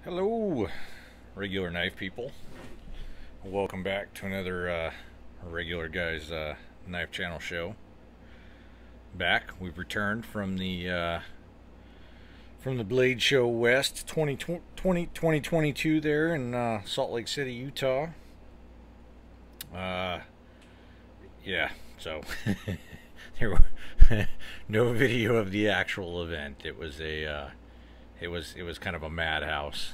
Hello, regular knife people. Welcome back to another regular guys knife channel show. We've returned from the Blade Show West 2022 there in Salt Lake City, Utah. Yeah, so there was no video of the actual event. It was it was kind of a madhouse.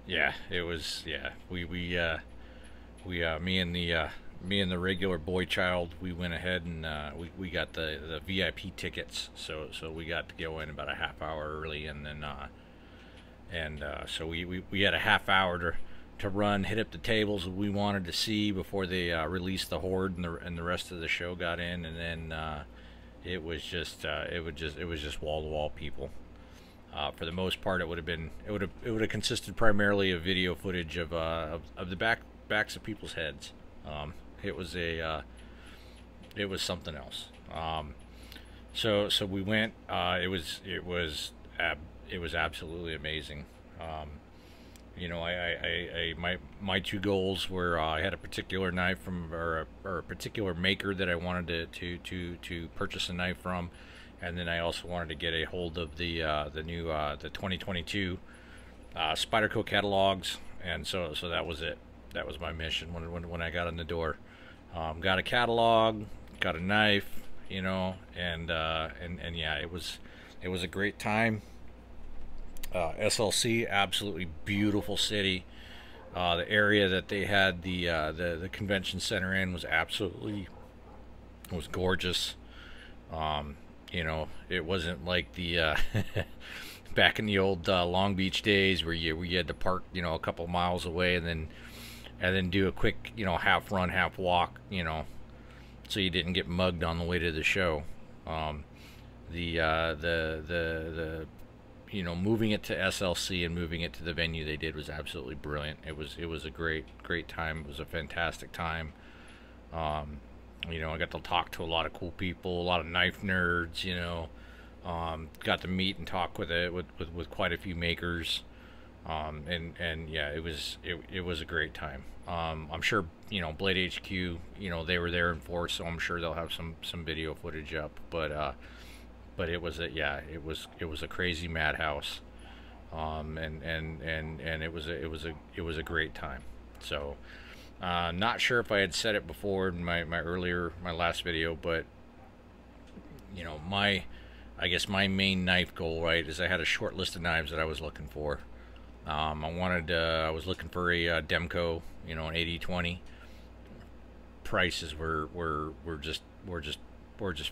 Yeah, it was. Yeah, me and the regular boy child, we went ahead and we got the VIP tickets, so we got to go in about a half hour early, and then so we had a half hour to run, hit up the tables we wanted to see before they released the horde and the rest of the show got in, and then it was just wall to wall people. For the most part, it would have consisted primarily of video footage of the backs of people's heads. It was something else. So we went. It was absolutely amazing. My two goals were I had a particular knife from or a particular maker that I wanted to purchase a knife from. And then I also wanted to get a hold of the new 2022 Spyderco catalogs, and so that was it. That was my mission when I got in the door. Got a catalog, got a knife, and yeah, it was a great time. SLC, absolutely beautiful city. The area that they had the convention center in was gorgeous. It wasn't like the back in the old Long Beach days where you had to park, a couple miles away and then do a quick, half run, half walk, so you didn't get mugged on the way to the show. Moving it to SLC and moving it to the venue they did was absolutely brilliant. It was a great time. It was a fantastic time. I got to talk to a lot of cool people, a lot of knife nerds, got to meet and talk with quite a few makers. And yeah, it was a great time. I'm sure, Blade HQ, they were there in force, so I'm sure they'll have some video footage up, but it was a crazy madhouse. And it was a great time. So, not sure if I had said it before in my last video, but I guess my main knife goal, right, is I had a short list of knives that I was looking for. I was looking for a Demco, an 80-20. Prices were just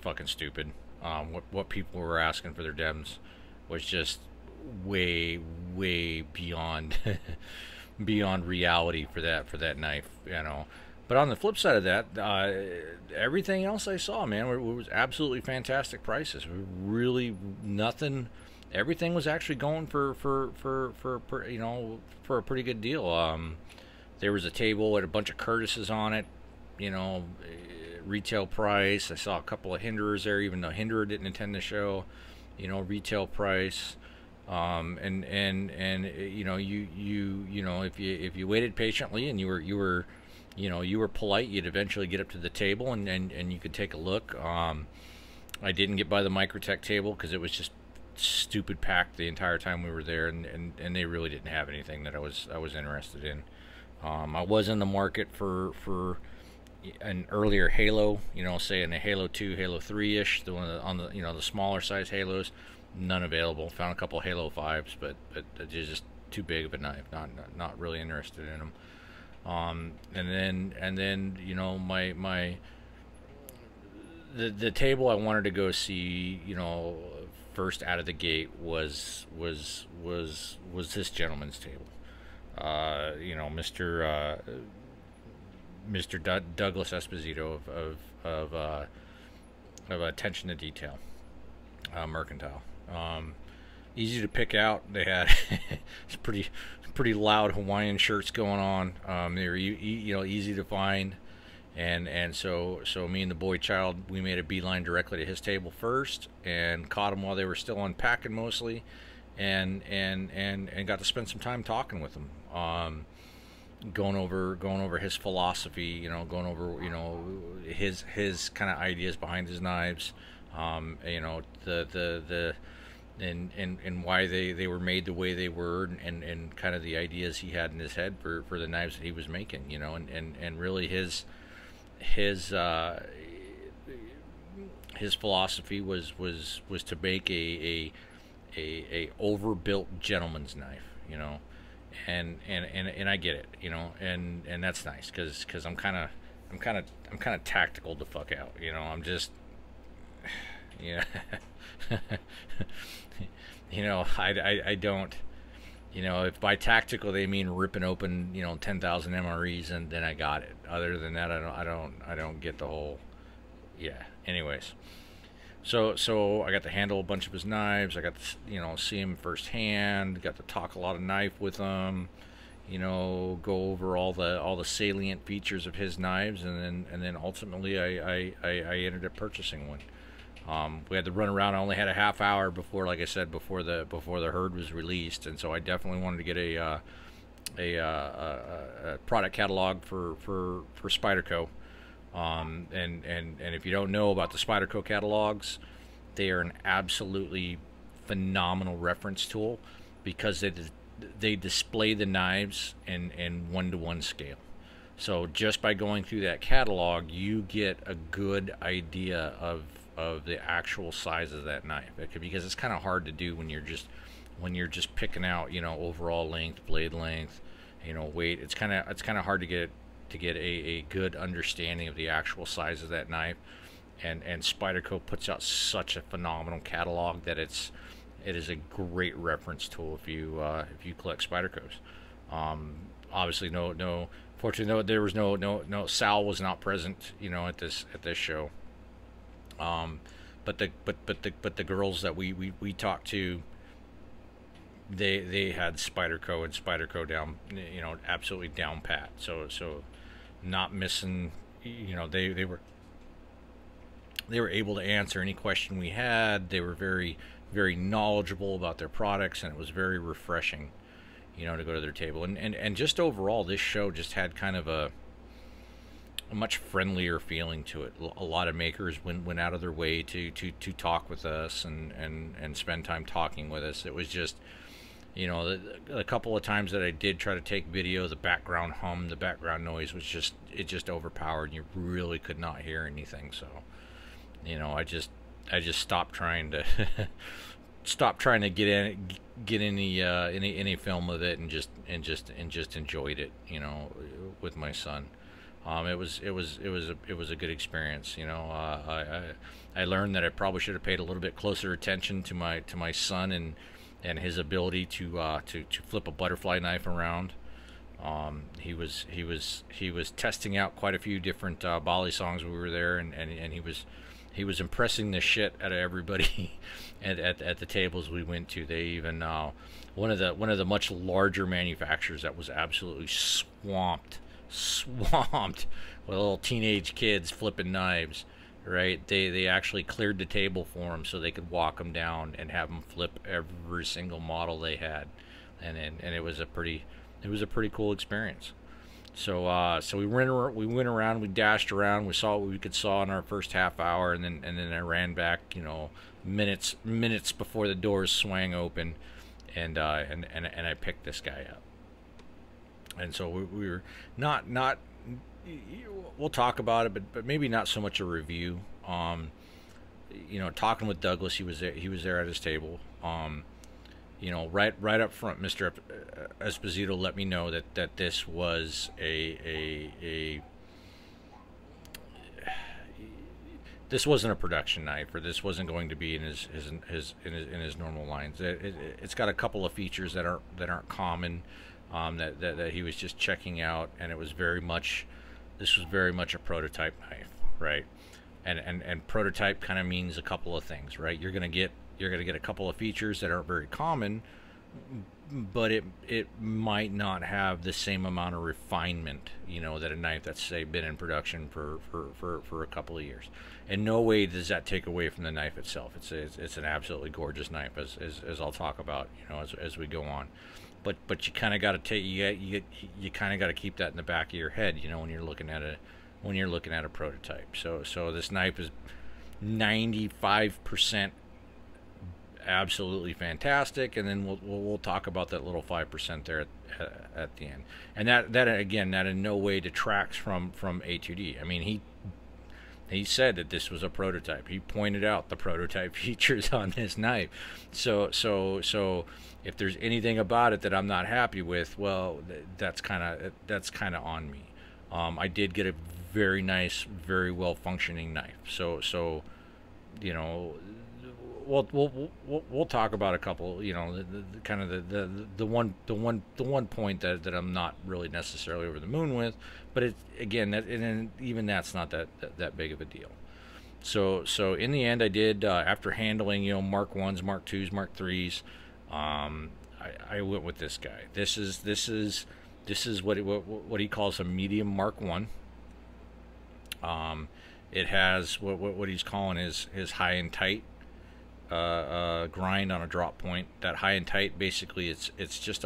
fucking stupid. What people were asking for their Dems was just way beyond beyond reality for that knife, But on the flip side of that, everything else I saw, man, was absolutely fantastic prices. Really nothing. Everything was actually going for a pretty good deal. There was a table with a bunch of Curtis's on it, retail price. I saw a couple of Hinderers there, even though Hinderer didn't attend the show, retail price. And if you waited patiently and you were polite, you'd eventually get up to the table and you could take a look. I didn't get by the Microtech table because it was just stupid packed the entire time we were there, and they really didn't have anything that I was interested in. I was in the market for an earlier Halo, say in a Halo 2, Halo 3-ish, the one on the smaller size Halos. None available. Found a couple Halo 5s, but they're just too big of a knife. Not really interested in them. And then the table I wanted to go see, first out of the gate was this gentleman's table. Mr. Douglas Esposito of Attention to Detail, Mercantile. Easy to pick out. They had it's pretty loud Hawaiian shirts going on. They were easy to find, and so me and the boy child, we made a beeline directly to his table first and caught them while they were still unpacking mostly, and got to spend some time talking with him, going over his philosophy, going over his kind of ideas behind his knives, the and why they were made the way they were, and kind of the ideas he had in his head for the knives that he was making, and really his philosophy was to make a overbuilt gentleman's knife, and I get it, and that's nice, because I'm kind of tactical to fuck out, I'm just, yeah. I don't, if by tactical they mean ripping open 10,000 MREs, and then I got it. Other than that, I don't get the whole, yeah. Anyways, so I got to handle a bunch of his knives. I got to see him firsthand. Got to talk a lot of knife with him. Go over all the salient features of his knives, and then ultimately I ended up purchasing one. We had to run around. I only had a half hour before, like I said, before the herd was released, and so I definitely wanted to get a product catalog for Spyderco. And if you don't know about the Spyderco catalogs, they are an absolutely phenomenal reference tool, because they display the knives in 1-to-1 scale. So just by going through that catalog, you get a good idea of the actual size of that knife, because it's kind of hard to do when you're just picking out overall length, blade length, weight. It's kind of hard to get a good understanding of the actual size of that knife, and Spyderco puts out such a phenomenal catalog that it is a great reference tool if you collect Spydercos. Obviously fortunately there was no Sal was not present at this show. But the girls that we talked to, they had Spyderco and Spyderco down, absolutely down pat. So not missing, they were able to answer any question we had. They were very, very knowledgeable about their products, and it was very refreshing, to go to their table. And just overall, this show just had kind of a much friendlier feeling to it. A lot of makers went out of their way to talk with us and spend time talking with us. It was just, a couple of times that I did try to take video, the background hum, the background noise was just overpowered. You really could not hear anything. So, I just stopped trying to get any film of it, and just enjoyed it, with my son. It was a good experience. I learned that I probably should have paid a little bit closer attention to my son and his ability to flip a butterfly knife around. He was testing out quite a few different Bali songs when we were there, and he was impressing the shit out of everybody at the tables we went to. They even one of the much larger manufacturers that was absolutely swamped with little teenage kids flipping knives, right? They actually cleared the table for them so they could walk them down and have them flip every single model they had, and it was a pretty cool experience. So we went around, we dashed around, we saw what we could saw in our first half hour, and then I ran back, minutes before the doors swang open, and I picked this guy up. And so we were not. We'll talk about it, but maybe not so much a review. Talking with Douglas, he was there at his table. Right up front, Mr. Esposito let me know that this was this wasn't a production knife, or this wasn't going to be in his normal lines. It's got a couple of features that aren't common. That he was just checking out, and this was very much a prototype knife, right? And prototype kind of means a couple of things, right? You're gonna get a couple of features that aren't very common, but it might not have the same amount of refinement, that a knife that's, say, been in production for a couple of years. In no way does that take away from the knife itself. It's an absolutely gorgeous knife, as I'll talk about, as we go on. But you kind of got to take you kind of got to keep that in the back of your head, when you're looking at a prototype. So this knife is 95% absolutely fantastic, and then we'll talk about that little 5% there at the end. And that again, that in no way detracts from A2D. I mean, he said that this was a prototype. He pointed out the prototype features on this knife. So if there's anything about it that I'm not happy with, well, that's kind of on me. I did get a very nice, very well functioning knife. So we'll talk about a couple, the one point that I'm not really necessarily over the moon with, but it again, and even that's not that big of a deal. So in the end, I did, after handling Mark 1s, Mark 2s, Mark 3s, I went with this guy. This is what he calls a medium Mark 1. It has what he's calling his high and tight grind on a drop point. That high and tight, basically, it's just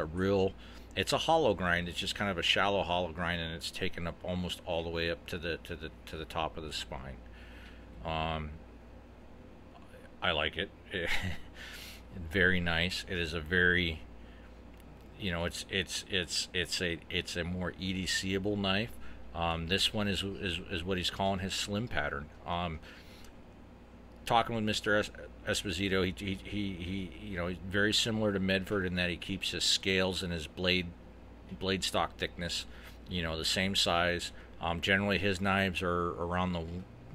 it's a hollow grind. It's just kind of a shallow hollow grind, and it's taken up almost all the way up to the top of the spine. I like it. Very nice. It is a very, it's a more EDC-able knife. This one is what he's calling his slim pattern. Talking with Mr. Esposito, he he's very similar to Medford in that he keeps his scales and his blade stock thickness, the same size. Generally, his knives are around the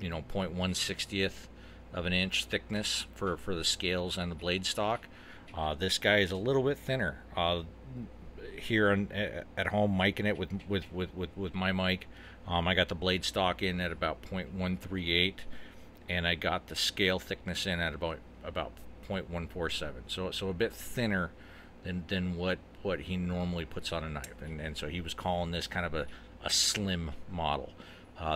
0.1/60th of an inch thickness for the scales and the blade stock. This guy is a little bit thinner. Here at home, micing it with my mic, I got the blade stock in at about 0.138, and I got the scale thickness in at about 0.147. So a bit thinner than what he normally puts on a knife, and so he was calling this kind of a slim model.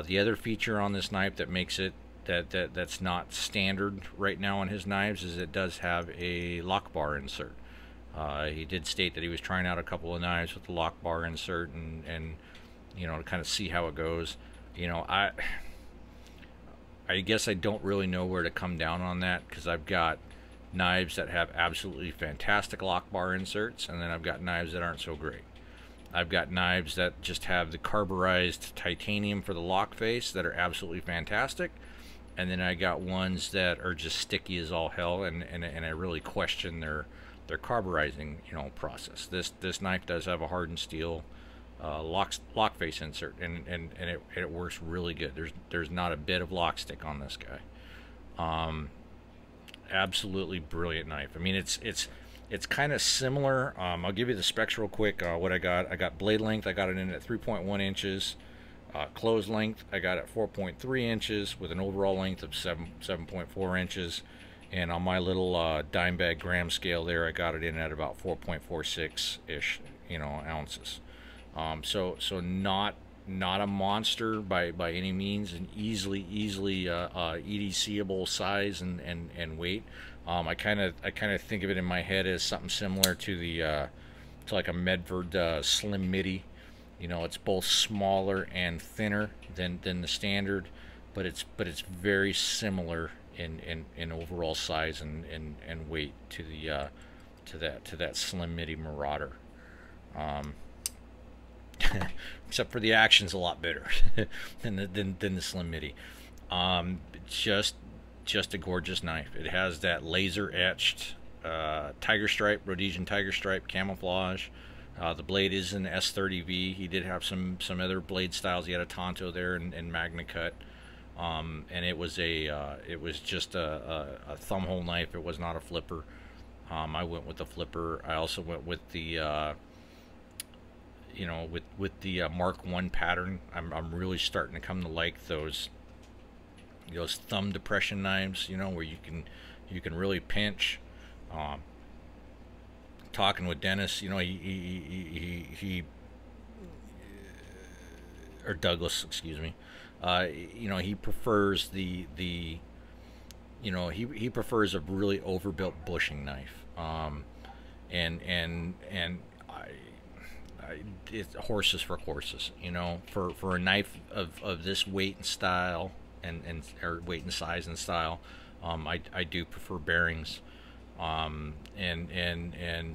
The other feature on this knife that makes it that's not standard right now on his knives is it does have a lock bar insert. He did state that he was trying out a couple of knives with the lock bar insert and to kind of see how it goes. I guess I don't really know where to come down on that, because I've got knives that have absolutely fantastic lock bar inserts, and then I've got knives that aren't so great. I've got knives that just have the carburized titanium for the lock face that are absolutely fantastic, and then I got ones that are just sticky as all hell, and I really question their carburizing process. This knife does have a hardened steel lock face insert, and it works really good. There's not a bit of lock stick on this guy. Absolutely brilliant knife. I mean, it's kind of similar. I'll give you the specs real quick. What I got blade length, I got it in at 3.1 inches. Close length, I got at 4.3 inches with an overall length of 7.4 inches. And on my little dime bag gram scale there, I got it in at about 4.46-ish, ounces. So not a monster by any means, an easily EDC-able size and weight. I kind of think of it in my head as something similar to like a Medford Slim Midi. It's both smaller and thinner than the standard, but it's very similar in overall size and weight to that Slim Midi Marauder. Except for the action's a lot better than the Slim Midi. Just a gorgeous knife. It has that laser etched tiger stripe, Rhodesian tiger stripe camouflage. The blade is an S30V. He did have some other blade styles. He had a Tonto there and Magna Cut. And it was just a thumbhole knife. It was not a flipper. I went with the flipper. I also went with the with the Mark 1 pattern. I'm really starting to come to like those thumb depression knives, where you can really pinch. talking with Dennis, you know, he or Douglas, excuse me. You know, he prefers the you know, he prefers a really overbuilt bushing knife. And it's horses for courses. You know, for a knife of this weight and style and or weight and size and style, I do prefer bearings. And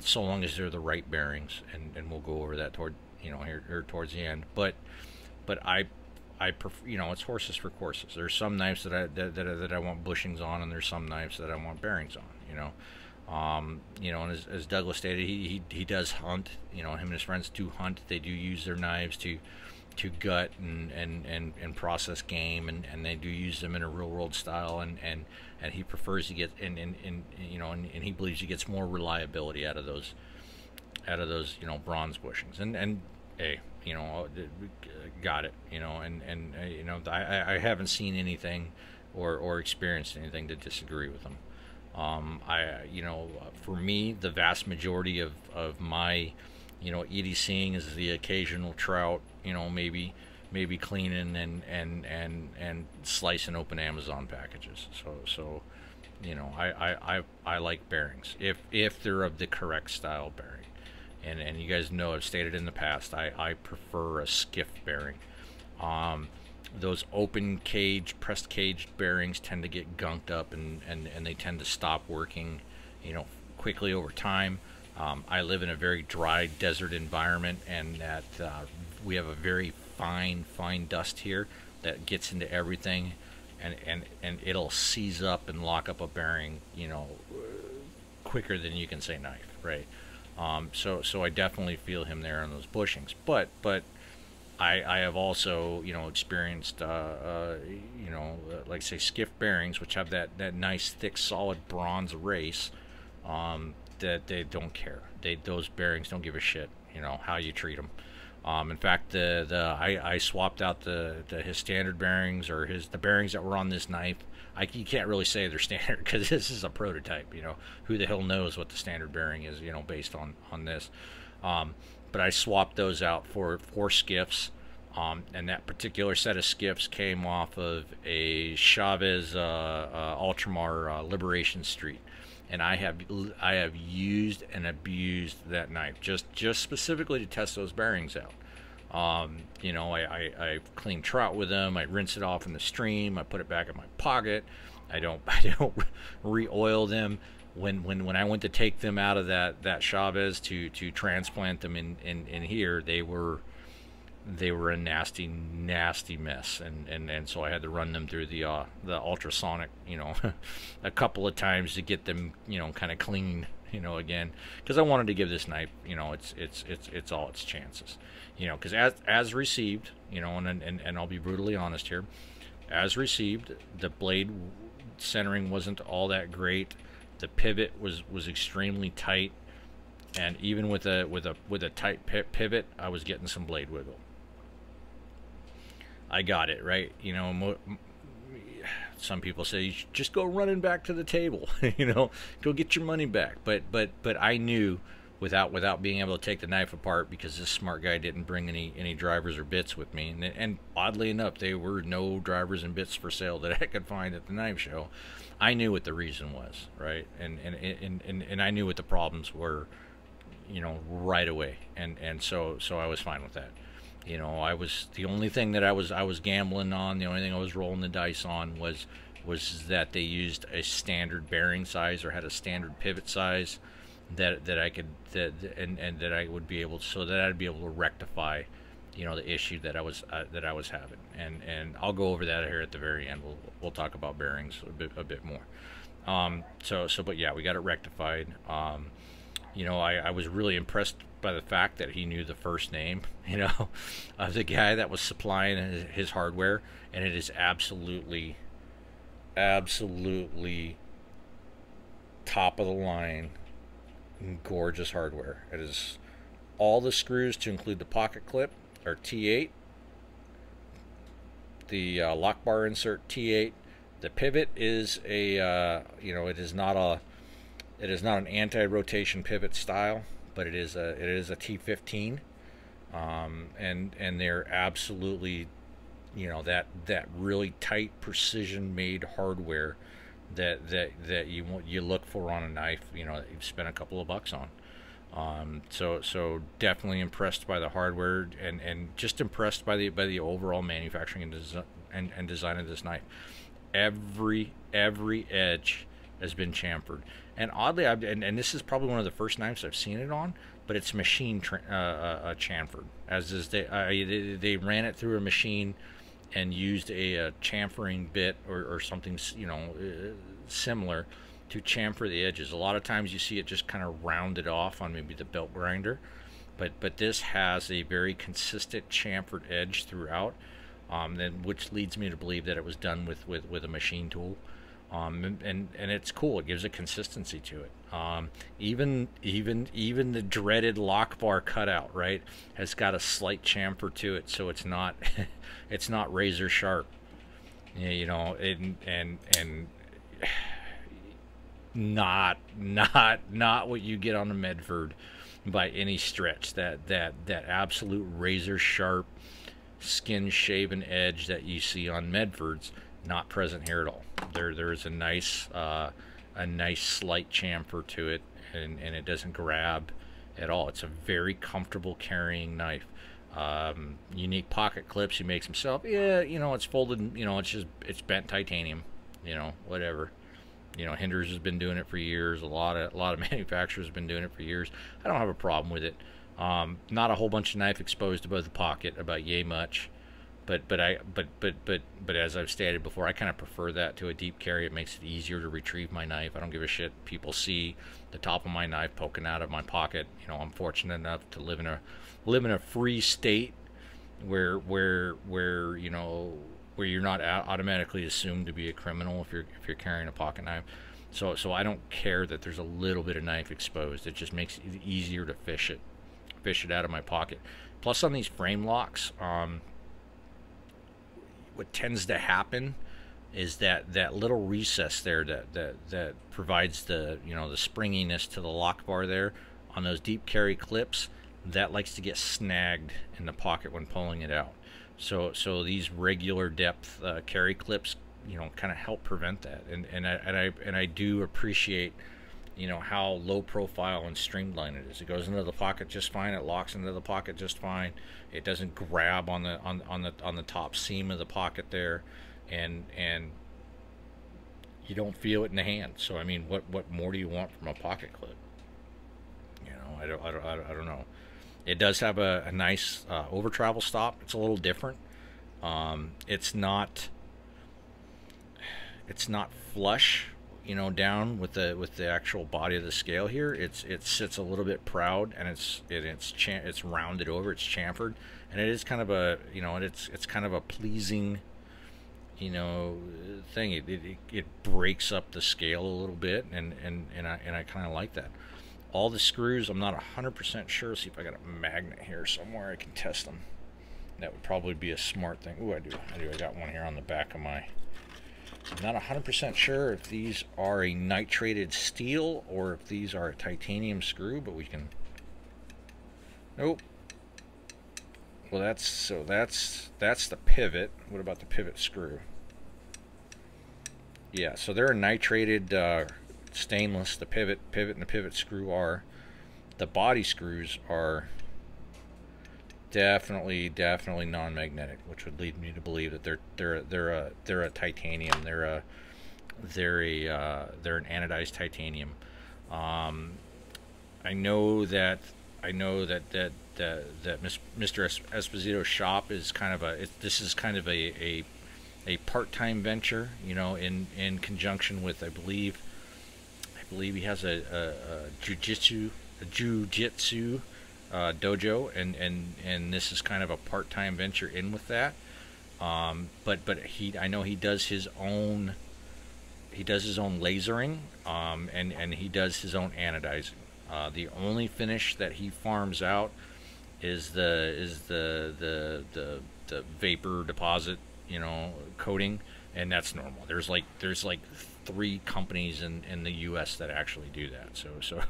so long as they're the right bearings, and we'll go over that toward, you know, here towards the end. But I prefer, you know, it's horses for courses. There's some knives that I want bushings on, and there's some knives that I want bearings on. You know, and as Douglas stated, he does hunt. You know, him and his friends do hunt. They do use their knives to gut and process game, and they do use them in a real world style, and he prefers to get and you know, and he believes he gets more reliability out of those you know, bronze bushings, and hey, you know, got it, you know, and you know, I haven't seen anything or experienced anything to disagree with them. You know, for me, the vast majority of my, you know, EDCing is the occasional trout, you know, maybe cleaning and slicing open Amazon packages. So you know, I like bearings if they're of the correct style bearing. And you guys know, I've stated in the past, I prefer a skiff bearing. Those open cage, pressed cage bearings tend to get gunked up, and they tend to stop working, you know, quickly over time. I live in a very dry desert environment, and that we have a very fine dust here that gets into everything, and it'll seize up and lock up a bearing, you know, quicker than you can say knife, right? So I definitely feel him there on those bushings, but I have also, you know, experienced, you know, like say skiff bearings, which have that nice thick solid bronze race, that they don't care. Those bearings don't give a shit, you know, how you treat them. In fact, I swapped out his standard bearings, or the bearings that were on this knife. You can't really say they're standard because this is a prototype. You know, who the hell knows what the standard bearing is, you know, based on this. But I swapped those out for 4 skiffs, and that particular set of skiffs came off of a Chavez Ultramar Liberation Street, and I have used and abused that knife just specifically to test those bearings out. You know, I clean trout with them. I rinse it off in the stream. I put it back in my pocket. I don't re-oil them. When I went to take them out of that Chavez to transplant them in here, they were a nasty mess, and so I had to run them through the ultrasonic, you know, a couple of times to get them, you know, kind of clean, you know, again, because I wanted to give this knife, you know, it's all its chances, you know, because as received, you know, and I'll be brutally honest here, as received, the blade centering wasn't all that great. The pivot was extremely tight, and even with a tight pivot, I was getting some blade wiggle. I got it right, you know. Some people say you should just go running back to the table, you know, go get your money back. But I knew without being able to take the knife apart, because this smart guy didn't bring any drivers or bits with me, and oddly enough, there were no drivers and bits for sale that I could find at the knife show. I knew what the reason was, right, and I knew what the problems were, you know, right away, and so I was fine with that. You know, the only thing that I was gambling on, the only thing I was rolling the dice on was that they used a standard bearing size, or had a standard pivot size that I could and that I would be able to, so that I'd be able to rectify, you know, the issue that I was having, and I'll go over that here at the very end. We'll talk about bearings a bit more. But yeah, we got it rectified. You know, I was really impressed by the fact that he knew the first name, you know, of the guy that was supplying his hardware, and it is absolutely top of the line, gorgeous hardware. It is all the screws, to include the pocket clip, are T8, the lock bar insert T8. The pivot is a you know, it is not It is not an anti-rotation pivot style, but it is a T15, and they're absolutely, that really tight precision made hardware that you look for on a knife, that you've spent a couple of bucks on. So definitely impressed by the hardware, and just impressed by the overall manufacturing and design of this knife. Every edge has been chamfered, and oddly, and this is probably one of the first knives I've seen it on, but it's machine chamfered. As is they ran it through a machine and used a chamfering bit or something, similar to chamfer the edges. A lot of times you see it just kind of rounded off on maybe the belt grinder, but this has a very consistent chamfered edge throughout, which leads me to believe that it was done with a machine tool. And it's cool. It gives a consistency to it. Even the dreaded lock bar cutout, right, has got a slight chamfer to it, so it's not it's not razor sharp. And not what you get on a Medford by any stretch. That absolute razor sharp, skin shaven edge that you see on Medfords, not present here at all. There is a nice slight chamfer to it, and it doesn't grab at all. It's a very comfortable carrying knife. Unique pocket clips he makes himself. Yeah, it's folded. It's bent titanium. Whatever. Hinders has been doing it for years. A lot of manufacturers have been doing it for years. I don't have a problem with it. Not a whole bunch of knife exposed above the pocket, about yay much. But as I've stated before, I kind of prefer that to a deep carry. It makes it easier to retrieve my knife. I don't give a shit. People see the top of my knife poking out of my pocket. I'm fortunate enough to live in a free state where you're not automatically assumed to be a criminal if you're carrying a pocket knife. So I don't care that there's a little bit of knife exposed. It just makes it easier to fish it out of my pocket. Plus, on these frame locks, what tends to happen is that little recess there that provides the the springiness to the lock bar there on those deep carry clips, that likes to get snagged in the pocket when pulling it out. So these regular depth carry clips, kind of help prevent that. And I do appreciate, how low profile and streamlined it is. It goes into the pocket just fine. It locks into the pocket just fine. It doesn't grab on the top seam of the pocket there, and you don't feel it in the hand. So I mean, what more do you want from a pocket clip? I don't know. It does have a nice over travel stop. It's a little different. It's not flush, down with the actual body of the scale here. It sits a little bit proud, and it's rounded over. It's chamfered, and it is kind of a it's kind of a pleasing thing. It breaks up the scale a little bit, and I kind of like that. All the screws, I'm not 100% sure. See if I got a magnet here somewhere I can test them. That would probably be a smart thing. Ooh, I do. I got one here on the back of my. I'm not 100% sure if these are a nitrated steel or if these are a titanium screw, but we can. Nope. Well, that's the pivot. What about the pivot screw? Yeah, so they're a nitrated stainless. The pivot and the pivot screw are. The body screws are definitely non-magnetic, which would lead me to believe that they're a titanium. They're an anodized titanium. I know that Mr. Esposito's shop is kind of this is kind of a part-time venture, in conjunction with, I believe he has a jujitsu dojo, and this is kind of a part-time venture in with that. But I know he does his own lasering, and he does his own anodizing. The only finish that he farms out is the vapor deposit, coating, and that's normal. There's like 3 companies in the U.S. that actually do that. So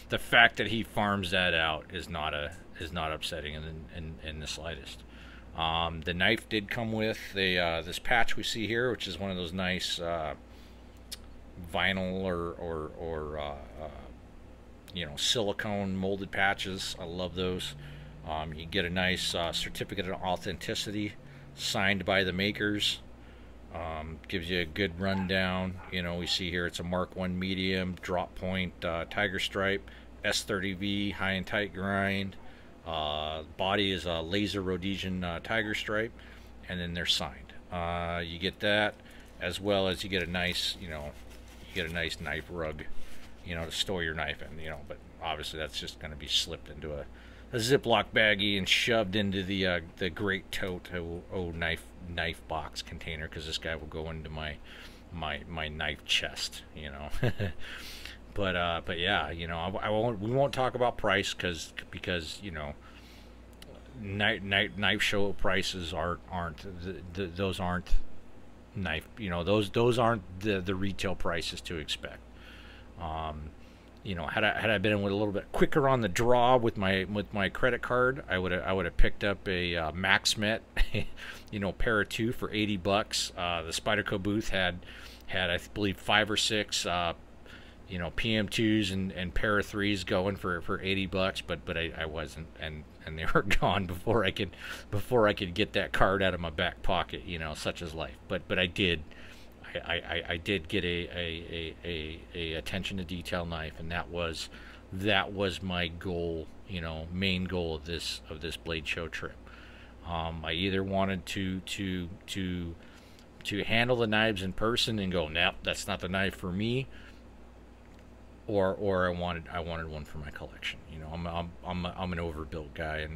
the fact that he farms that out is not upsetting in the slightest. The knife did come with this patch we see here, which is one of those nice vinyl or silicone molded patches. I love those. You get a nice certificate of authenticity signed by the makers. Gives you a good rundown. We see here it's a Mark 1 medium, drop point, tiger stripe, S30V, high and tight grind. Body is a laser Rhodesian tiger stripe, and then they're signed. You get that, as well as you get a nice, knife rug, to store your knife in, but obviously that's just going to be slipped into a Ziploc baggie and shoved into the great tote knife box container, because this guy will go into my knife chest, but yeah, we won't talk about price because knife show prices aren't those aren't knife, those aren't the retail prices to expect. Had I been with a little bit quicker on the draw with my credit card, I would have picked up a MaxMet, pair of 2 for $80. The Spyderco booth had I believe 5 or 6 PM2s and pair of 3s going for $80, but I wasn't, and they were gone before I could get that card out of my back pocket. Such is life. But I did. I did get a attention to detail knife, and that was my goal, main goal of this blade show trip. I either wanted to handle the knives in person and go, nope, that's not the knife for me, or I wanted one for my collection. I'm an overbuilt guy,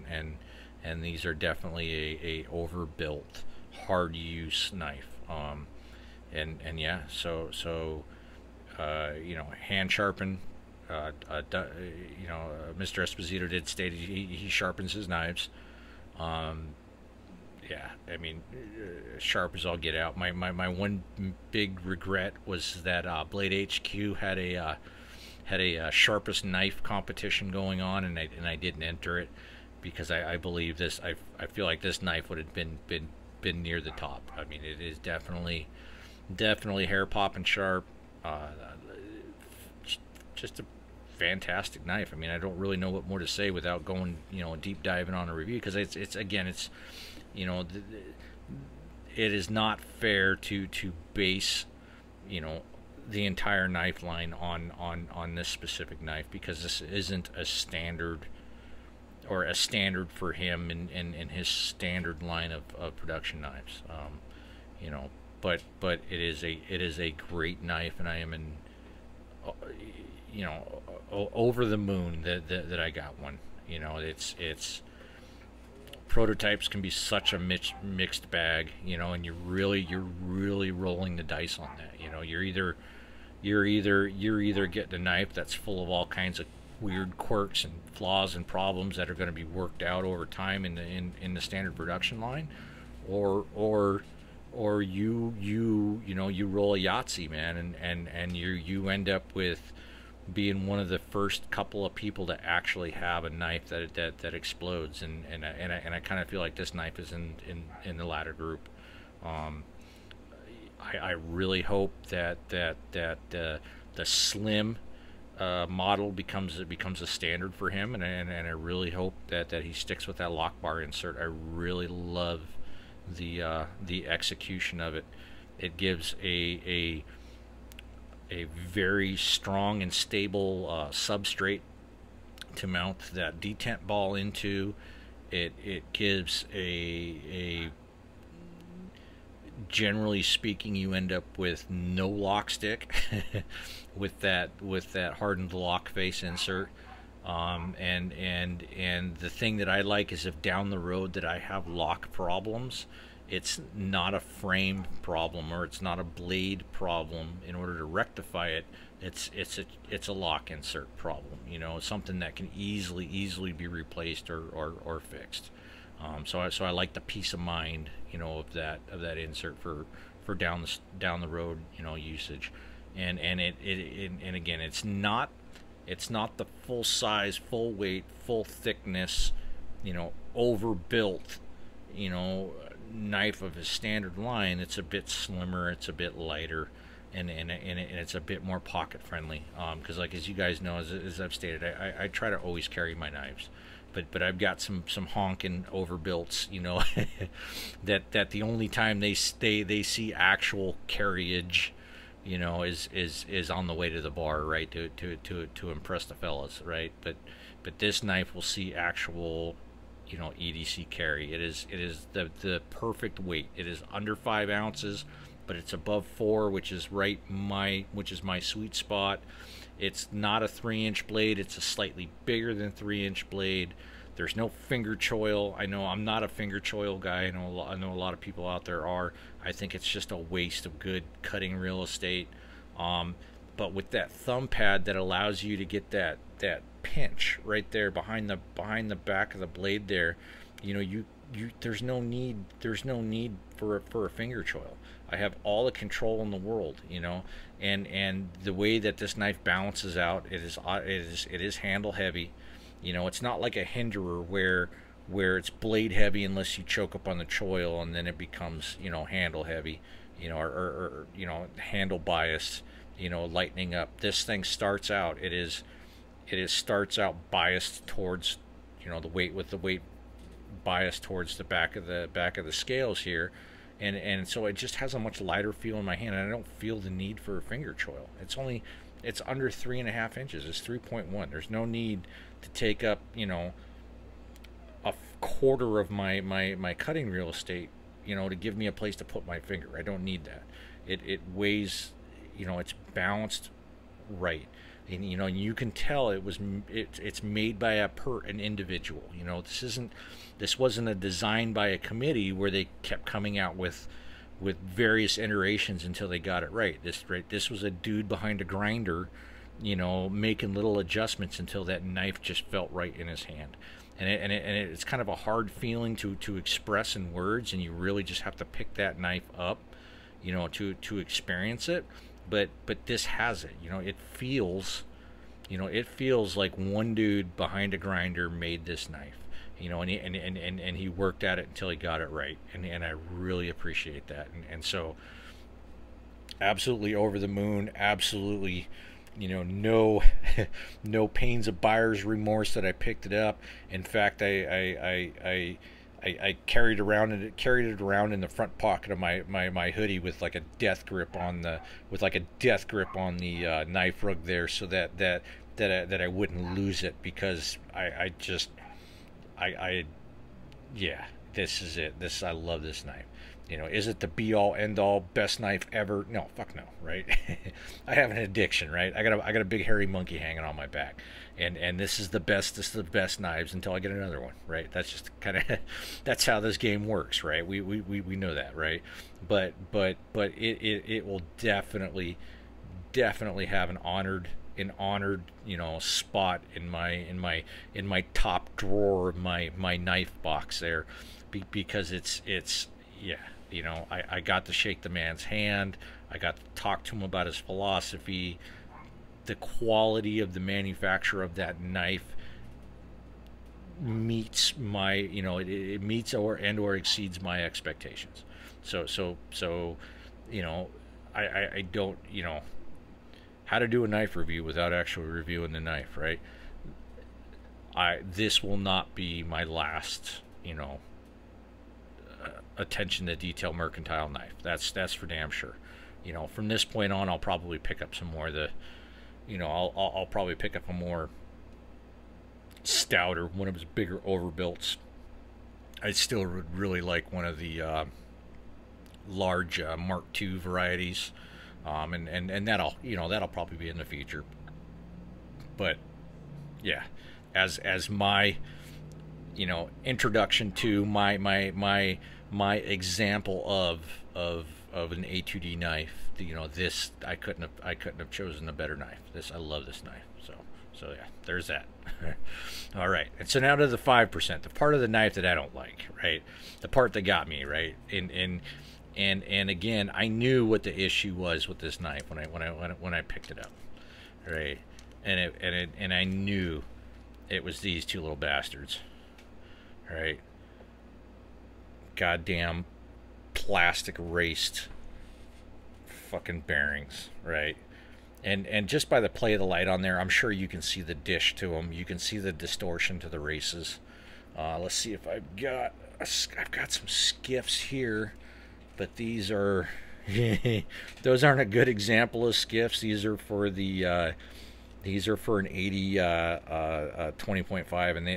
and these are definitely a overbuilt, hard use knife. And yeah, so hand sharpen. Mr. Esposito did state he sharpens his knives. Yeah, I mean, sharp as all get out. My one big regret was that Blade HQ had a sharpest knife competition going on, and I didn't enter it because I believe this. I feel like this knife would have been near the top. I mean, it is definitely hair popping sharp. Just a fantastic knife. I mean, I don't really know what more to say without going, deep diving on a review, because it's it is not fair to base, the entire knife line on this specific knife, because this isn't a standard for him in his standard line of production knives. But it is a great knife, and I am over the moon that I got one. It's prototypes can be such a mixed bag, and you're really rolling the dice on that. You're either getting a knife that's full of all kinds of weird quirks and flaws and problems that are going to be worked out over time in the standard production line, or you roll a Yahtzee, man, and you end up with being one of the first couple of people to actually have a knife that explodes, and I kind of feel like this knife is in the latter group. I really hope that the slim model becomes a standard for him, and I really hope that he sticks with that lock bar insert. I really love the execution of it. It gives a very strong and stable substrate to mount that detent ball into. It gives a generally speaking, you end up with no lock stick with that hardened lock face insert. And the thing that I like is, if down the road that I have lock problems, it's not a frame problem or it's not a blade problem. In order to rectify it, it's a lock insert problem. Something that can easily be replaced or fixed. So I like the peace of mind, of that insert for down the road, you know, usage. And again, it's not the full size, full weight, full thickness, you know, overbuilt, you know, knife of a standard line. It's a bit slimmer, it's a bit lighter, and it's a bit more pocket friendly. Because like, as you guys know, as I've stated, I try to always carry my knives. But I've got some honking overbuilts, you know, that the only time they see actual carriage, you know, is on the way to the bar, right, to impress the fellas, right? But this knife will see actual, you know, EDC carry. It is the perfect weight. It is under 5 ounces, but it's above 4, which is my sweet spot. It's not a 3-inch blade. It's a slightly bigger than 3-inch blade. There's no finger choil. I know I'm not a finger choil guy. I know a lot of people out there are. I think it's just a waste of good cutting real estate. But with that thumb pad that allows you to get that pinch right there behind the back of the blade there, you know, there's no need for a finger choil. I have all the control in the world, you know, and the way that this knife balances out, it is handle heavy. You know, it's not like a hinderer where it's blade heavy unless you choke up on the choil, and then it becomes, you know, handle heavy, you know, or you know, handle biased, you know, lightening up. This thing starts out, it starts out biased towards, you know, the weight biased towards the back of the scales here, and so it just has a much lighter feel in my hand, and I don't feel the need for a finger choil. It's under 3.5 inches. It's 3.1. There's no need to take up, you know, a quarter of my cutting real estate, you know, to give me a place to put my finger. I don't need that. It weighs, you know, it's balanced right, and you know, you can tell it's made by an individual. You know, this wasn't a design by a committee where they kept coming out with various iterations until they got it right. This was a dude behind a grinder, you know, making little adjustments until that knife just felt right in his hand. And it's kind of a hard feeling to express in words, and you really just have to pick that knife up, you know, to experience it. But this has it. You know, it feels like one dude behind a grinder made this knife. You know, and he worked at it until he got it right, and I really appreciate that, and so absolutely over the moon, absolutely, you know, no pains of buyer's remorse that I picked it up. In fact, I carried it around in the front pocket of my hoodie with like a death grip on the knife rug there, so that I wouldn't lose it, because yeah, this is it. I love this knife. You know, is it the be all end all best knife ever? No, fuck no, right? I have an addiction, right? I got a big hairy monkey hanging on my back, and this is the best knives until I get another one, right? That's just kind of that's how this game works, right? We know that, right? But it will definitely have an honored, you know, spot in my top drawer of my knife box there, because it's yeah, you know, I got to shake the man's hand. I got to talk to him about his philosophy. The quality of the manufacture of that knife meets my, you know, it meets or exceeds my expectations. So you know, I don't, you know, how to do a knife review without actually reviewing the knife, right? This will not be my last, you know, attention to detail mercantile knife. That's for damn sure. You know, from this point on, I'll probably pick up some more I'll probably pick up a more stouter, one of his bigger overbuilts. I still would really like one of the large Mark II varieties. And that'll probably be in the future. But yeah, as my, you know, introduction to my example of an A2D knife, you know, this I couldn't have chosen a better knife. I love this knife. So yeah, there's that. All right, and so now to the 5%, the part of the knife that I don't like, right? The part that got me, right? And again, I knew what the issue was with this knife when I picked it up, right? And I knew it was these two little bastards, right? Goddamn plastic raced fucking bearings, right? And just by the play of the light on there, I'm sure you can see the dish to them. You can see the distortion to the races. Let's see if I've got some skiffs here, but these are those aren't a good example of skiffs. These are for the these are for an 80 20.5, and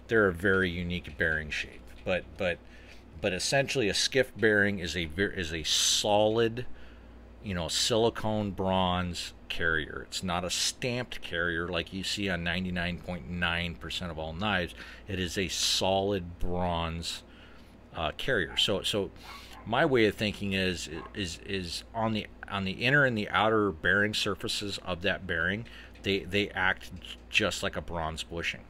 they're a very unique bearing shape. But essentially, a skiff bearing is a solid, silicone bronze carrier. It's not a stamped carrier like you see on 99.9% of all knives. It is a solid bronze carrier. So my way of thinking is on the inner and the outer bearing surfaces of that bearing, they act just like a bronze bushing,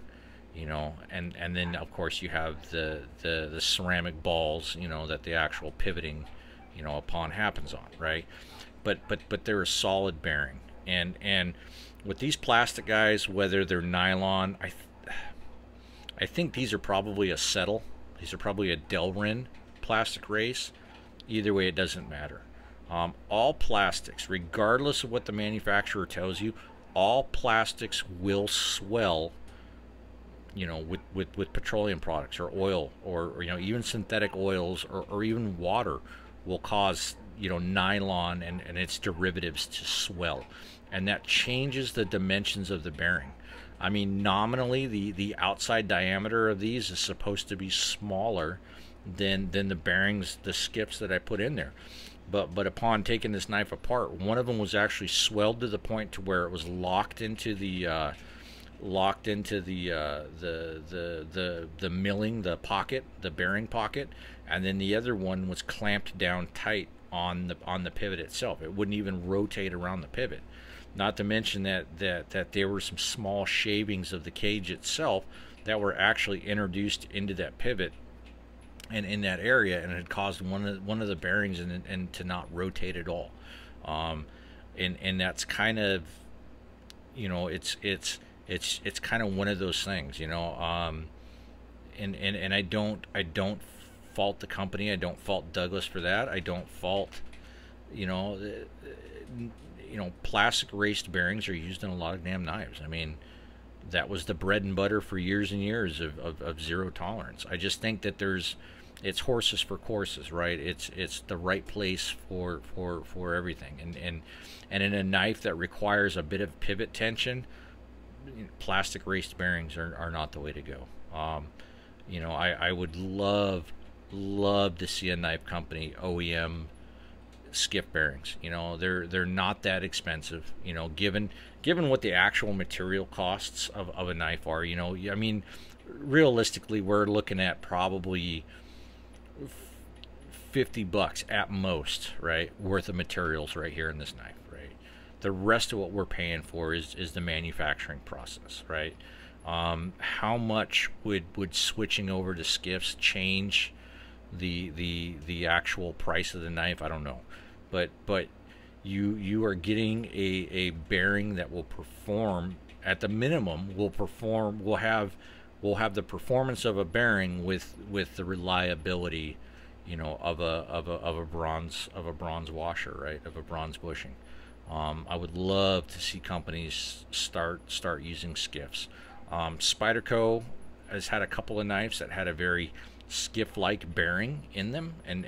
and then of course you have the ceramic balls, that the actual pivoting, upon happens on, right? But they're a solid bearing, and with these plastic guys, whether they're nylon, I think these are probably a settle. These are probably a Delrin plastic race. Either way, it doesn't matter. All plastics, regardless of what the manufacturer tells you, all plastics will swell, with petroleum products or oil, or even synthetic oils, or even water will cause, nylon and its derivatives to swell, and that changes the dimensions of the bearing. I mean, nominally, the outside diameter of these is supposed to be smaller than the bearings, the skiffs that I put in there. But upon taking this knife apart, one of them was actually swelled to the point to where it was locked into the milling, the pocket, the bearing pocket, and then the other one was clamped down tight on the pivot itself. It wouldn't even rotate around the pivot. Not to mention that there were some small shavings of the cage itself that were actually introduced into that pivot and in that area, and it had caused one of the bearings and to not rotate at all. And that's kind of, it's kind of one of those things, and I don't fault the company. I don't fault Douglas for that. I don't fault, plastic raced bearings are used in a lot of damn knives. I mean, that was the bread and butter for years and years of zero tolerance. I just think that it's horses for courses, right? It's the right place for everything. And in a knife that requires a bit of pivot tension, plastic raced bearings are not the way to go. I would love to see a knife company OEM skiff bearings. They're not that expensive, given what the actual material costs of a knife are. I mean, realistically, we're looking at probably $50 at most, right, worth of materials right here in this knife, right? The rest of what we're paying for is the manufacturing process, right? How much would switching over to skiffs change the actual price of the knife? I don't know, but you are getting a bearing that will perform, at the minimum, will have the performance of a bearing with the reliability, of a bronze washer, right, of a bronze bushing. I would love to see companies start using skiffs. Spyderco has had a couple of knives that had a very skiff-like bearing in them, and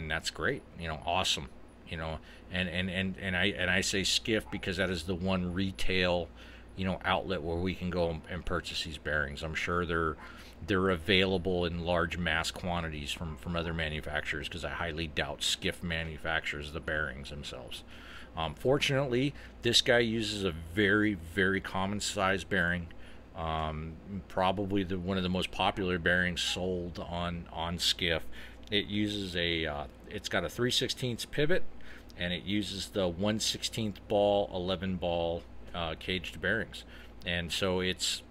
that's great. Awesome. And I say skiff because that is the one retail, outlet where we can go and purchase these bearings. I'm sure they're available in large mass quantities from other manufacturers, because I highly doubt skiff manufactures the bearings themselves. Fortunately, this guy uses a very, very common size bearing. Probably one of the most popular bearings sold on skiff. It uses it's got a 3/16 pivot, and it uses the 1/16 ball, 11 ball caged bearings, and so it's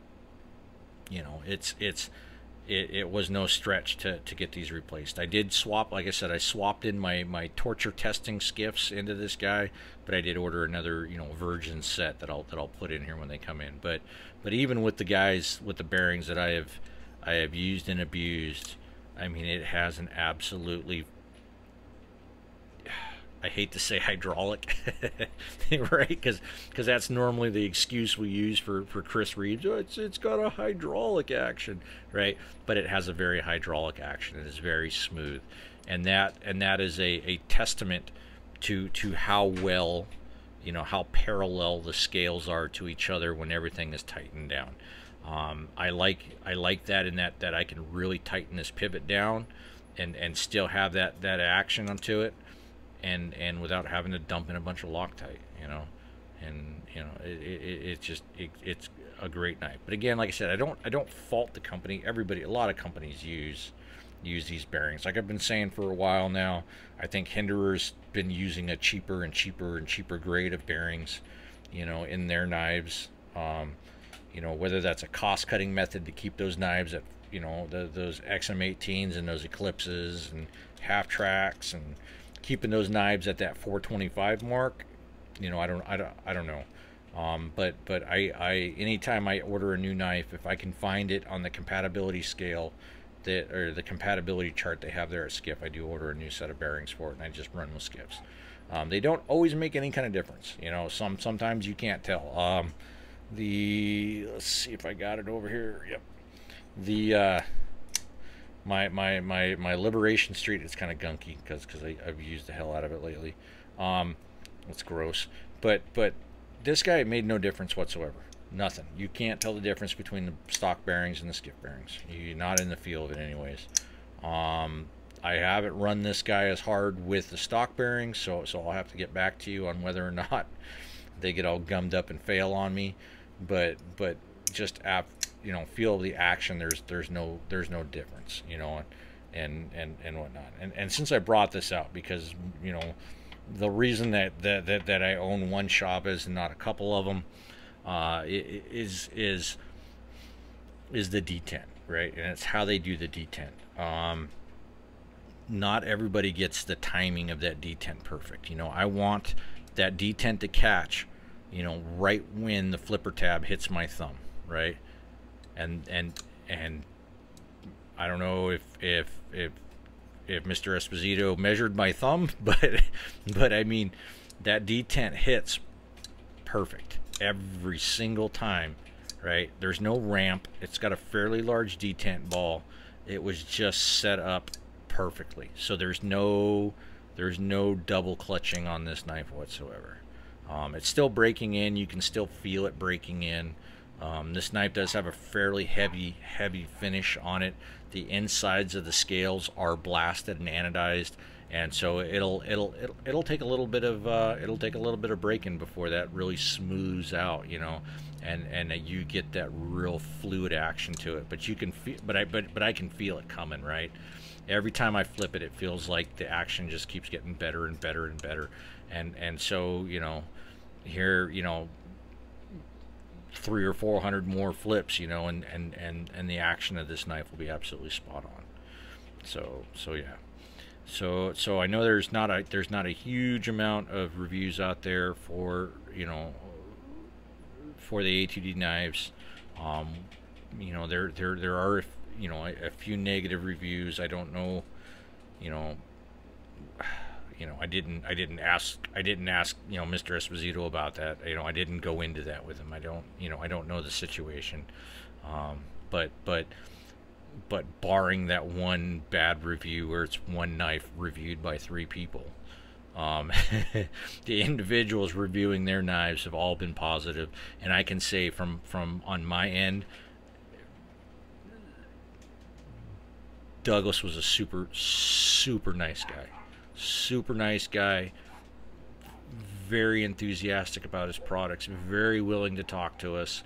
it was no stretch to get these replaced. I did swap, like I said, I swapped in my torture testing skiffs into this guy, but I did order another, you know, virgin set that I'll put in here when they come in. But even with the guys with the bearings that I have used and abused, I mean, it has an absolutely, I hate to say hydraulic, right? Because that's normally the excuse we use for Chris Reeves. Oh, it's got a hydraulic action, right? But it has a very hydraulic action. It is very smooth, and that is a testament to how well, you know, how parallel the scales are to each other when everything is tightened down. I like that in that I can really tighten this pivot down, and still have that action onto it. And without having to dump in a bunch of Loctite, you know, and you know, it's a great knife. But again, like I said, I don't fault the company. A lot of companies use these bearings. Like I've been saying for a while now, I think Hinderer's been using a cheaper and cheaper grade of bearings, you know, in their knives. You know, whether that's a cost-cutting method to keep those knives at, you know, those XM18s and those Eclipses and half tracks, and keeping those knives at that 425 mark, you know, I don't know. But I anytime I order a new knife, if I can find it on the compatibility scale or the compatibility chart they have there at Skiff, I do order a new set of bearings for it, and I just run with Skiffs. They don't always make any kind of difference, you know. Sometimes you can't tell. Let's see if I got it over here. Yep. The my Liberation Street is kind of gunky because I've used the hell out of it lately. It's gross, but this guy made no difference whatsoever. Nothing. You can't tell the difference between the stock bearings and the Skiff bearings. You're not in the feel of it anyways. I haven't run this guy as hard with the stock bearings, so I'll have to get back to you on whether or not they get all gummed up and fail on me. But just you know, feel the action. There's no difference, you know, and whatnot. And since I brought this out, because, you know, the reason that I own one Chavez and not a couple of them, is the detent, right? And it's how they do the detent. Not everybody gets the timing of that detent perfect. You know, I want that detent to catch, you know, right when the flipper tab hits my thumb, right? And I don't know if Mr. Esposito measured my thumb, but I mean, that detent hits perfect every single time, right? There's no ramp. It's got a fairly large detent ball. It was just set up perfectly, so there's no double clutching on this knife whatsoever. It's still breaking in. You can still feel it breaking in. This knife does have a fairly heavy finish on it. The insides of the scales are blasted and anodized, and so it'll take a little bit of breaking before that really smooths out, you know, and you get that real fluid action to it. But you can feel, but I can feel it coming, right? Every time I flip it, it feels like the action just keeps getting better and better and better, and so, you know, here, you know, 300 or 400 more flips, you know, and the action of this knife will be absolutely spot on. So yeah. So I know there's not a huge amount of reviews out there for, you know, for the A2D knives. You know, there are, you know, a few negative reviews. I don't know, you know, I didn't ask, you know, Mr. Esposito about that. You know, I didn't go into that with him. I don't know the situation. But barring that one bad review where it's one knife reviewed by 3 people, the individuals reviewing their knives have all been positive, and I can say from on my end, Douglas was a super nice guy. Super nice guy, very enthusiastic about his products, very willing to talk to us,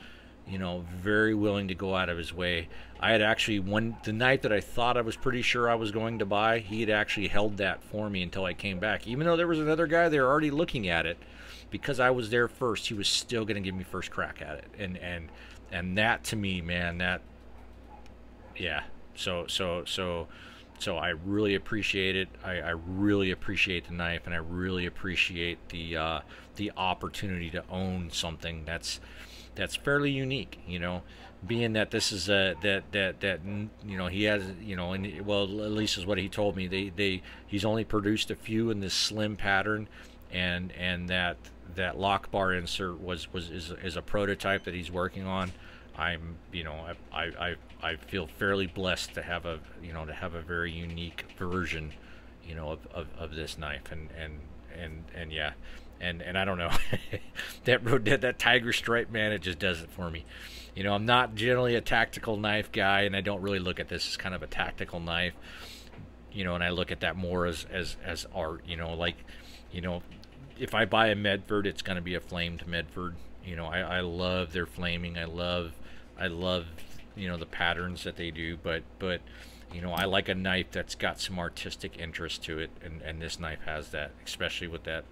you know, very willing to go out of his way. I had actually, the night that I thought I was pretty sure I was going to buy, he had actually held that for me until I came back. Even though there was another guy there already looking at it, because I was there first, he was still going to give me first crack at it. And that, to me, man, that, yeah, So I really appreciate it. I really appreciate the knife, and I really appreciate the opportunity to own something that's fairly unique. Being that this is that he has, and well, at least is what he told me. He's only produced a few in this slim pattern, and that lock bar insert is a prototype that he's working on. I'm, I feel fairly blessed to have a very unique version, of this knife, and yeah, and I don't know, that tiger stripe, man, it just does it for me. I'm not generally a tactical knife guy, and I don't really look at this as kind of a tactical knife, and I look at that more as art, if I buy a Medford, it's going to be a flamed Medford. I love their flaming. I love the patterns that they do, but I like a knife that's got some artistic interest to it, and this knife has that, especially with that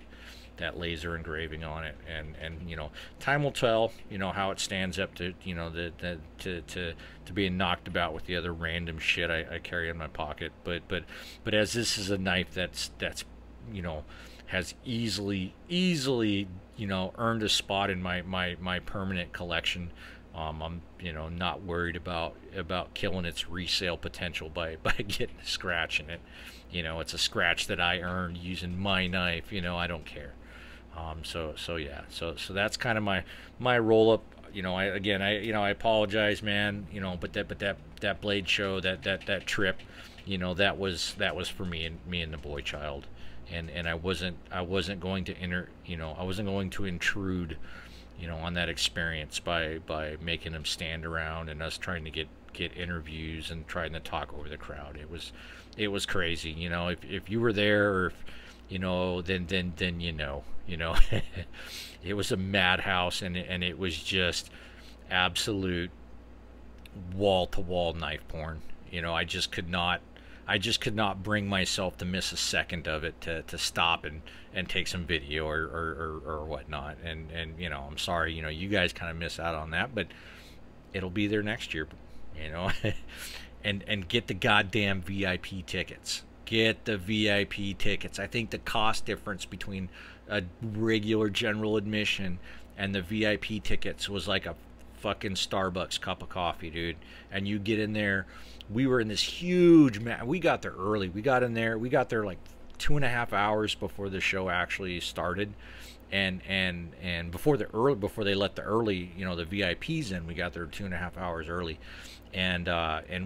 laser engraving on it, and time will tell how it stands up to to being knocked about with the other random shit I carry in my pocket, but as this is a knife that's has easily earned a spot in my permanent collection. I'm not worried about killing its resale potential by getting a scratch in it. It's a scratch that I earned using my knife. I don't care. So yeah, so that's kind of my roll up. I apologize, man. But that blade show, that trip, that was for me and the boy child, and I wasn't going to intrude, on that experience by making them stand around and us trying to get interviews and trying to talk over the crowd. It was crazy. If you were there, or then it was a madhouse, and it was just absolute wall to wall knife porn. I just could not bring myself to miss a second of it, to stop and take some video or whatnot. And I'm sorry, you guys kind of miss out on that, but it'll be there next year, and get the goddamn VIP tickets. Get the VIP tickets. I think the cost difference between a regular general admission and the VIP tickets was like a fucking Starbucks cup of coffee, dude. And you get in there. We were in this huge we got there early. We got there like 2.5 hours before the show actually started, and before they let the early, the VIPs in, we got there 2.5 hours early, and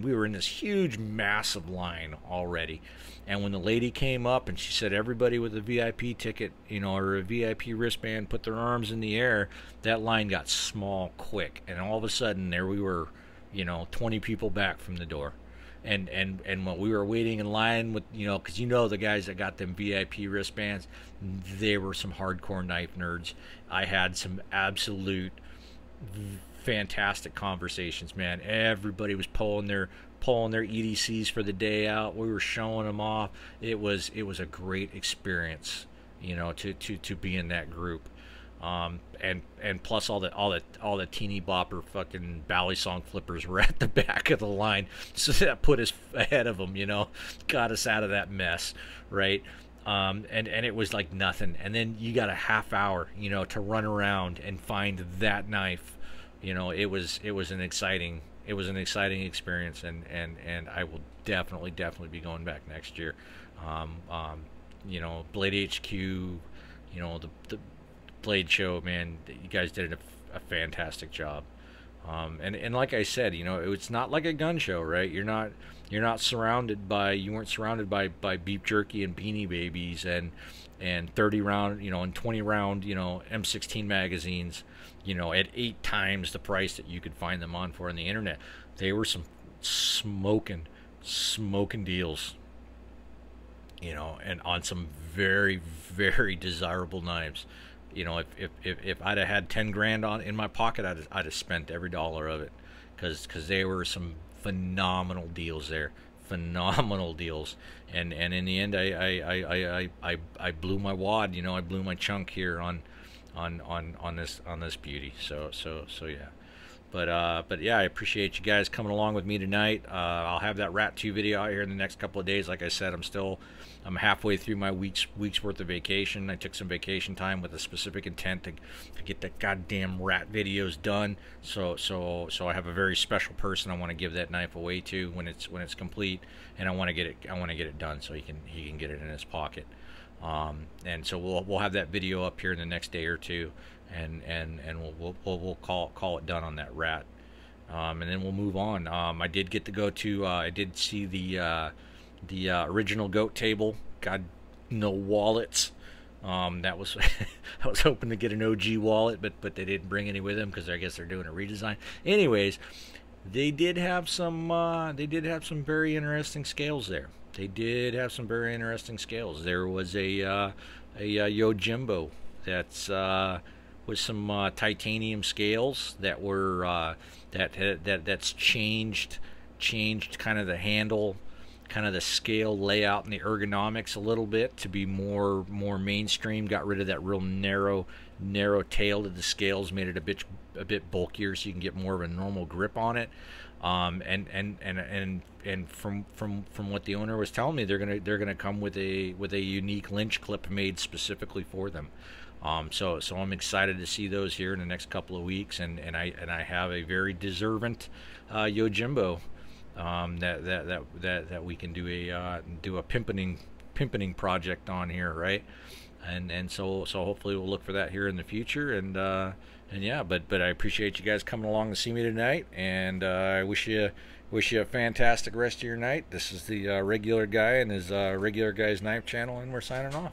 we were in this huge massive line already. And when the lady came up and she said, everybody with a VIP ticket, or a VIP wristband, put their arms in the air, that line got small quick, and all of a sudden there we were, 20 people back from the door. And when we were waiting in line with, because the guys that got them VIP wristbands, they were some hardcore knife nerds. I had some absolute fantastic conversations, man. Everybody was pulling their EDCs for the day out. We were showing them off. It was a great experience, to be in that group. And plus all the teeny bopper fucking bally song flippers were at the back of the line, so that put us ahead of them, got us out of that mess, right? And it was like nothing. And then you got a half hour, to run around and find that knife. It was an exciting experience, and I will definitely be going back next year. Blade HQ, the Blade show, man, you guys did a fantastic job. And like I said, it's not like a gun show, right? You weren't surrounded by beef jerky and Beanie Babies and 30 round, and 20 round, M16 magazines, at 8 times the price that you could find them on the internet. They were some smoking deals, and on some very, very desirable knives. If I'd have had 10 grand in my pocket, I'd have spent every dollar of it, because they were some phenomenal deals there, phenomenal deals. And in the end, I blew my wad, I blew my chunk here on this beauty. So yeah. But yeah, I appreciate you guys coming along with me tonight. I'll have that Rat 2 video out here in the next couple of days. Like I said, I'm halfway through my week's worth of vacation. I took some vacation time with a specific intent to get the goddamn Rat videos done. So I have a very special person I want to give that knife away to when it's complete, and I want to get it done so he can get it in his pocket. And so we'll have that video up here in the next day or two, and we'll call it done on that Rat, and then we'll move on. I did get to go to I did see the original Goat table. God, no wallets. That was I was hoping to get an OG wallet, but they didn't bring any with them because I guess they're doing a redesign. Anyways, they did have some very interesting scales there. They did have some very interesting scales. There was a Yojimbo that's with some titanium scales that were that's changed kind of the handle, kind of the scale layout and the ergonomics a little bit to be more mainstream. Got rid of that real narrow tail to the scales, made it a bit bulkier so you can get more of a normal grip on it. And from what the owner was telling me, they're gonna come with a unique lynch clip made specifically for them. So I'm excited to see those here in the next couple of weeks, and I have a very deserving Yojimbo that we can do a pimping project on here, right? And so hopefully we'll look for that here in the future, and yeah, but I appreciate you guys coming along to see me tonight, and I wish you a fantastic rest of your night. This is the Regular Guy and his Regular Guy's Knife channel, and we're signing off.